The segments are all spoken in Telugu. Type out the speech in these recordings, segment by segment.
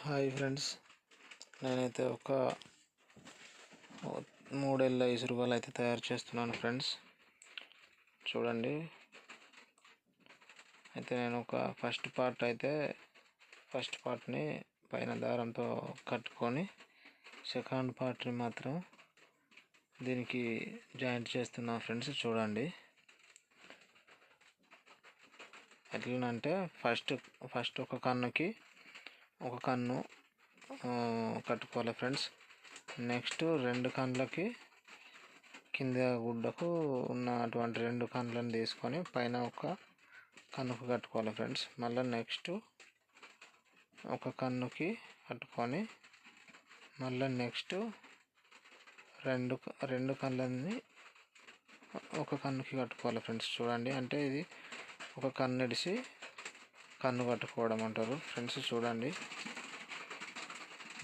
హాయ్ ఫ్రెండ్స్, నేనైతే ఒక 3 ఇసురుగోలు అయితే తయారు చేస్తున్నాను ఫ్రెండ్స్. చూడండి, అయితే నేను ఒక ఫస్ట్ పార్ట్ని పైన దారంతో కట్టుకొని సెకండ్ పార్ట్ని మాత్రం దీనికి జాయింట్ చేస్తున్నాను ఫ్రెండ్స్. చూడండి, ఎట్లనంటే ఫస్ట్ ఒక కన్ను కట్టుకోవాలి ఫ్రెండ్స్. నెక్స్ట్ 2 కన్నులకి కింద గుడ్డకు ఉన్నటువంటి 2 కన్నులను తీసుకొని పైన ఒక కన్నుకు కట్టుకోవాలి ఫ్రెండ్స్. మళ్ళీ నెక్స్ట్ ఒక కన్నుకి కట్టుకొని మళ్ళీ నెక్స్ట్ రెండు కన్నులని ఒక కన్నుకి కట్టుకోవాలి ఫ్రెండ్స్. చూడండి, అంటే ఇది ఒక కన్ను ఇడిసి కన్ను కట్టుకోవడం అంటారు ఫ్రెండ్స్. చూడండి,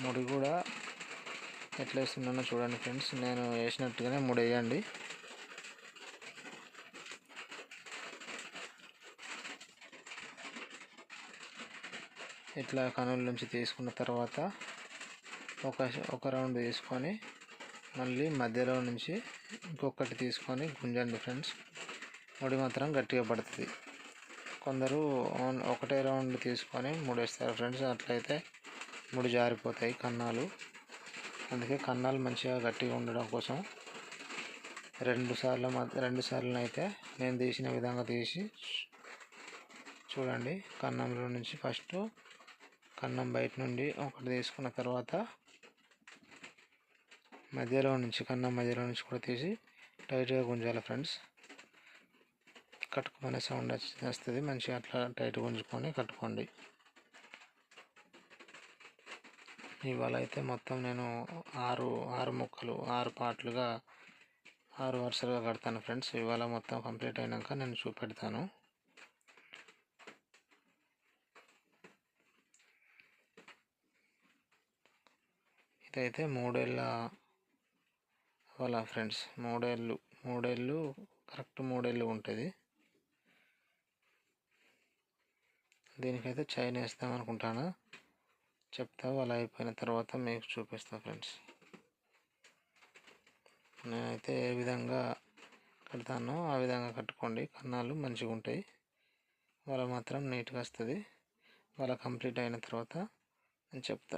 ముడి కూడా ఎట్లా వేస్తున్నానో చూడండి ఫ్రెండ్స్. నేను వేసినట్టుగానే ముడి వేయండి. ఇట్లా కనుల నుంచి తీసుకున్న తర్వాత ఒక రౌండ్ తీసుకొని మళ్ళీ మధ్యలో నుంచి ఇంకొకటి తీసుకొని గుంజండి ఫ్రెండ్స్. ముడి మాత్రం గట్టిగా పడుతుంది. కొందరు ఒకటే రౌండ్ తీసుకొని ముడేస్తారు ఫ్రెండ్స్. అట్లయితే ముడి జారిపోతాయి కన్నాలు. అందుకే కన్నాలు మంచిగా గట్టిగా ఉండడం కోసం 2 సార్లు అయితే నేను తీసిన విధంగా తీసి చూడండి. కన్నంలో నుంచి ఫస్ట్ కన్నం బయట నుండి ఒకటి తీసుకున్న తర్వాత కన్నం మధ్యలో నుంచి కూడా తీసి టైట్గా గుంజాలి ఫ్రెండ్స్. కట్టుకునే సౌండ్ వస్తుంది. మంచిగా అట్లా టైట్ గుంజుకొని కట్టుకోండి. ఇవాళ అయితే మొత్తం నేను 6 పార్ట్లుగా 6 వరుసలుగా కడతాను ఫ్రెండ్స్. ఇవాళ మొత్తం కంప్లీట్ అయినాక నేను చూపెడతాను. ఇదైతే 3 ఏళ్ళ వాళ్ళ ఫ్రెండ్స్. 3 ఏళ్ళు కరెక్ట్ 3 ఏళ్ళు ఉంటుంది. దీనికైతే చైన్ వేస్తాం అనుకుంటాను. చెప్తా, వాళ్ళు అయిపోయిన తర్వాత మీకు చూపిస్తా ఫ్రెండ్స్. నేనైతే ఏ విధంగా కడతానో ఆ విధంగా కట్టుకోండి. కన్నాలు మంచిగా ఉంటాయి. వాళ్ళ మాత్రం నీట్గా వస్తుంది. వాళ్ళ కంప్లీట్ అయిన తర్వాత నేను చెప్తా.